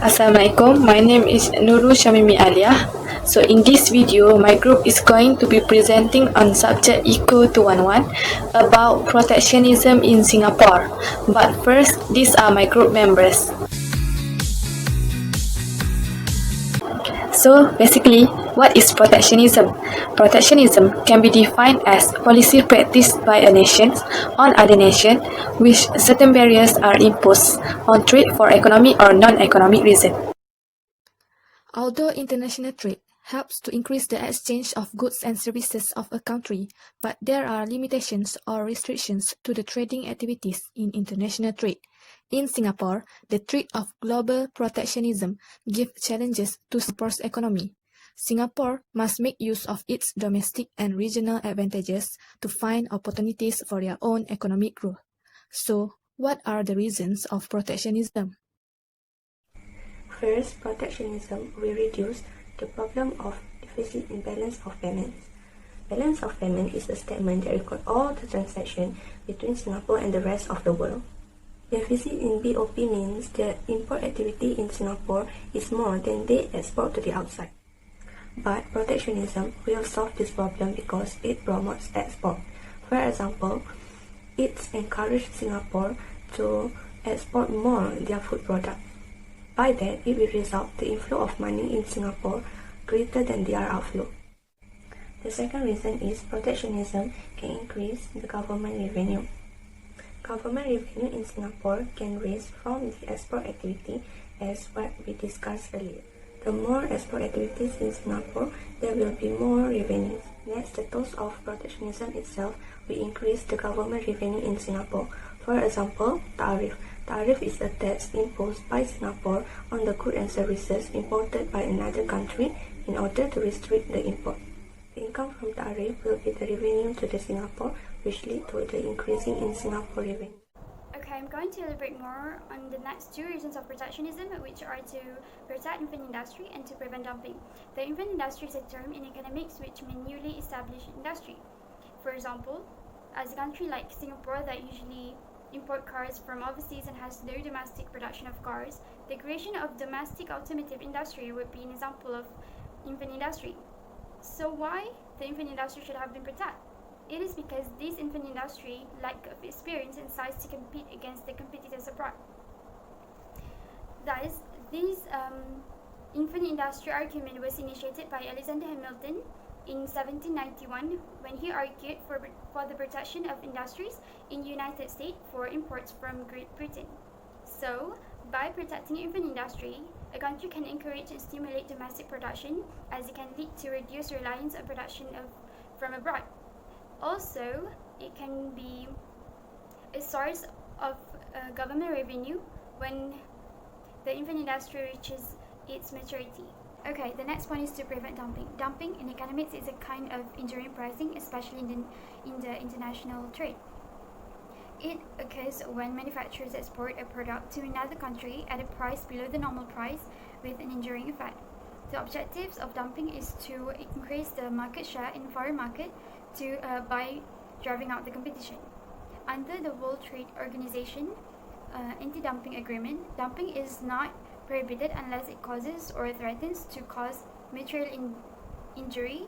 Assalamualaikum, my name is Nur Syamimi Aliah. So in this video, my group is going to be presenting on subject Eco 211 about protectionism in Singapore. But first, these are my group members. So basically, what is protectionism? Protectionism can be defined as policy practiced by a nation on other nation, which certain barriers are imposed on trade for economic or non-economic reasons. Although international trade helps to increase the exchange of goods and services of a country, but there are limitations or restrictions to the trading activities in international trade. In Singapore, the threat of global protectionism gives challenges to Singapore's economy. Singapore must make use of its domestic and regional advantages to find opportunities for their own economic growth. So, what are the reasons of protectionism? First, protectionism will reduce the problem of deficit in balance of payments. Balance of payment is a statement that records all the transactions between Singapore and the rest of the world. Deficit in BOP means that import activity in Singapore is more than they export to the outside. But protectionism will solve this problem because it promotes export. For example, it encourages Singapore to export more their food products. By that, it will result the inflow of money in Singapore greater than their outflow. The second reason is protectionism can increase the government revenue. Government revenue in Singapore can raise from the export activity as what we discussed earlier. The more export activities in Singapore, there will be more revenues. Next, the toll of protectionism itself will increase the government revenue in Singapore. For example, tariff. Tariff is a tax imposed by Singapore on the goods and services imported by another country in order to restrict the import. The income from tariff will be the revenue to the Singapore, which lead to the increasing in Singapore revenue. Okay, I'm going to elaborate more on the next two reasons of protectionism, which are to protect infant industry and to prevent dumping. The infant industry is a term in economics which means newly established industry. For example, as a country like Singapore that usually import cars from overseas and has no domestic production of cars, the creation of domestic automotive industry would be an example of infant industry. So why the infant industry should have been protected? It is because this infant industry lack of experience and size to compete against the competitors abroad. Thus, this infant industry argument was initiated by Alexander Hamilton in 1791 when he argued for the protection of industries in the United States for imports from Great Britain. So, by protecting infant industry, a country can encourage and stimulate domestic production as it can lead to reduced reliance on production from abroad. Also, it can be a source of government revenue when the infant industry reaches its maturity. Okay, the next point is to prevent dumping. Dumping in economics is a kind of injuring pricing, especially in the international trade. It occurs when manufacturers export a product to another country at a price below the normal price with an injuring effect. The objectives of dumping is to increase the market share in foreign market by driving out the competition. Under the World Trade Organization anti-dumping agreement, dumping is not prohibited unless it causes or threatens to cause material injury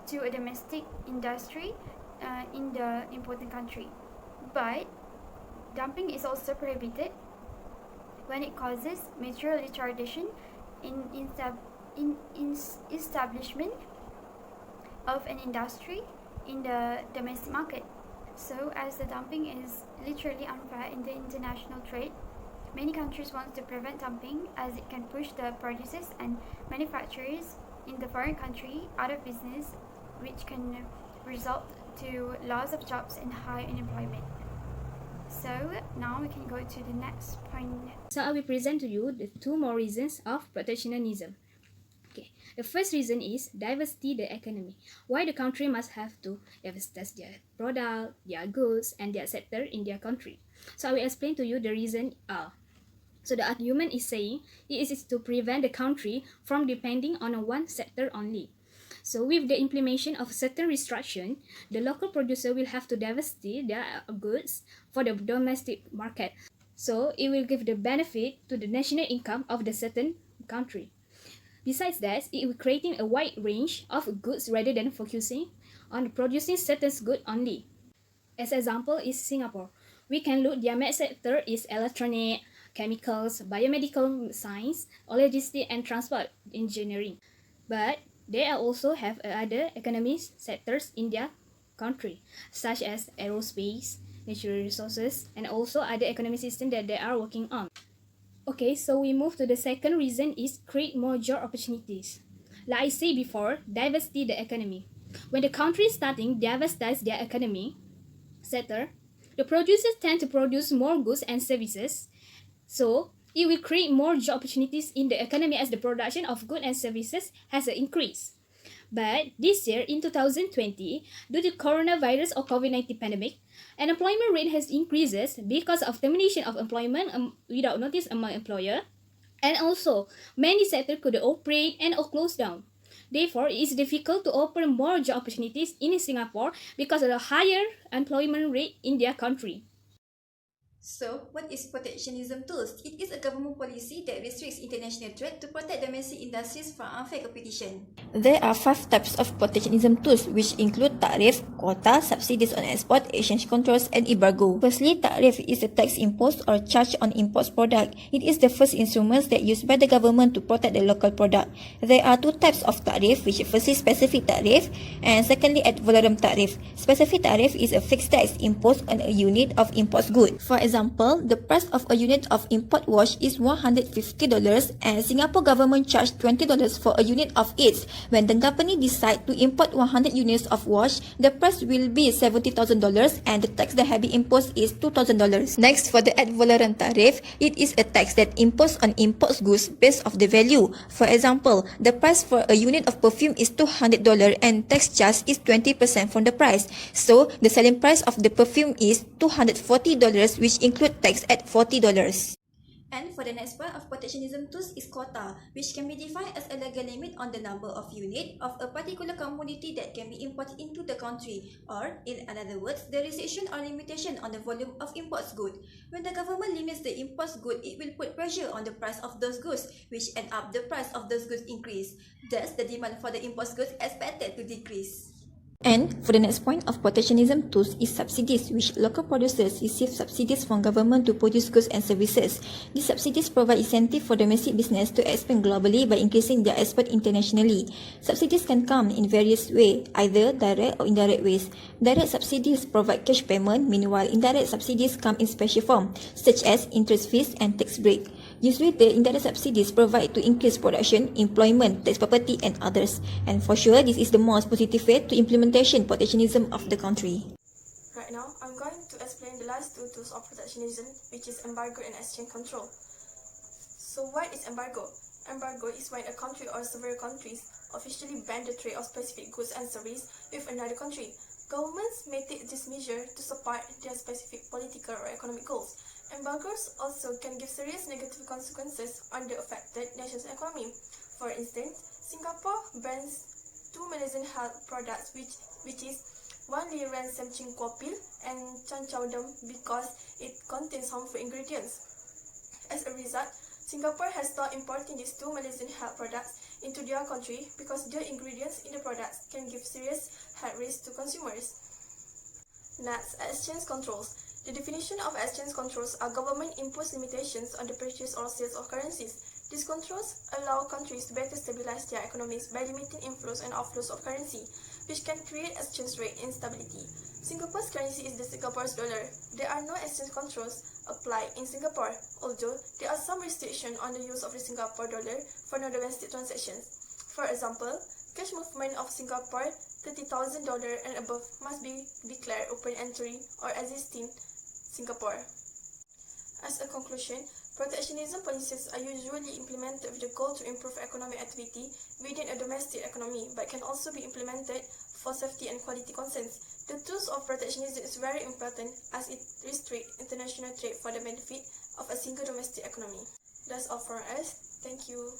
to a domestic industry in the importing country. But dumping is also prohibited when it causes material retardation in establishment of an industry in the domestic market. So, as the dumping is literally unfair in the international trade, many countries want to prevent dumping as it can push the producers and manufacturers in the foreign country out of business, which can result to loss of jobs and high unemployment. So now we can go to the next point. So I will present to you the two more reasons of protectionism. Okay, the first reason is diversity the economy. Why the country must have to diversify their product, their goods, and their sector in their country. So I will explain to you the reason. So the argument is saying it is to prevent the country from depending on one sector only. So with the implementation of certain restriction, the local producer will have to diversify their goods for the domestic market. So it will give the benefit to the national income of the certain country. Besides that, it will creating a wide range of goods rather than focusing on producing certain goods only. As example is Singapore. We can look their main sector is electronic, chemicals, biomedical science, logistics and transport engineering. But they also have other economic sectors in their country, such as aerospace, natural resources, and also other economic system that they are working on. Okay, so we move to the second reason is create more job opportunities. Like I said before, diversity the economy. When the country is starting diversity their economy sector, the producers tend to produce more goods and services. So it will create more job opportunities in the economy as the production of goods and services has increased. But this year, in 2020, due to coronavirus or COVID-19 pandemic, unemployment rate has increases because of termination of employment without notice among employer, and also many sectors could operate and or close down. Therefore, it is difficult to open more job opportunities in Singapore because of the higher employment rate in their country. So, what is protectionism tools? It is a government policy that restricts international trade to protect domestic industries from unfair competition. There are 5 types of protectionism tools, which include tarif, quota, subsidies on export, exchange controls, and embargo. Firstly, tarif is a tax imposed or charge on imports product. It is the first instrument that used by the government to protect the local product. There are 2 types of tarif, which firstly specific tarif and secondly ad valorem tarif. Specific tarif is a fixed tax imposed on a unit of imports good. For example, the price of a unit of import wash is $150 and Singapore government charged $20 for a unit of it. When the company decide to import 100 units of wash, the price will be $70,000 and the tax that have been imposed is $2,000. Next, for the ad valorem tariff, it is a tax that imposed on imports goods based off the value. For example, the price for a unit of perfume is $200 and tax charge is 20% from the price. So, the selling price of the perfume is $240, which include tax at $40. And for the next point of protectionism tools is quota, which can be defined as a legal limit on the number of units of a particular commodity that can be imported into the country, or in other words, the restriction or limitation on the volume of imports goods. When the government limits the imports goods, it will put pressure on the price of those goods, which end up the price of those goods increase. Thus, the demand for the imports goods expected to decrease. And for the next point of protectionism tools is subsidies, which local producers receive subsidies from government to produce goods and services. These subsidies provide incentive for domestic business to expand globally by increasing their export internationally. Subsidies can come in various ways, either direct or indirect ways. Direct subsidies provide cash payment, meanwhile indirect subsidies come in special form, such as interest fees and tax break. Usually, the indirect subsidies provide to increase production, employment, tax property, and others. And for sure, this is the most positive way to implementation protectionism of the country. Right now, I'm going to explain the last 2 tools of protectionism, which is embargo and exchange control. So, what is embargo? Embargo is when a country or several countries officially ban the trade of specific goods and services with another country. Governments may take this measure to support their specific political or economic goals. Embargoes also can give serious negative consequences on the affected nation's economy. For instance, Singapore bans 2 Malaysian health products, which is 1 Liran Semching Kopil and Chan Chow Dam, because it contains harmful ingredients. As a result, Singapore has stopped importing these 2 Malaysian health products into their country because the ingredients in the products can give serious health risks to consumers. Next, exchange controls. The definition of exchange controls are government-imposed limitations on the purchase or sales of currencies. These controls allow countries to better stabilize their economies by limiting inflows and outflows of currency, which can create exchange rate instability. Singapore's currency is the Singapore's dollar. There are no exchange controls applied in Singapore, although there are some restrictions on the use of the Singapore dollar for non-domestic transactions. For example, cash movement of Singapore $30,000 and above must be declared open entry or existing Singapore. As a conclusion, protectionism policies are usually implemented with the goal to improve economic activity within a domestic economy, but can also be implemented for safety and quality concerns. The tools of protectionism is very important as it restricts international trade for the benefit of a single domestic economy. That's all from us. Thank you.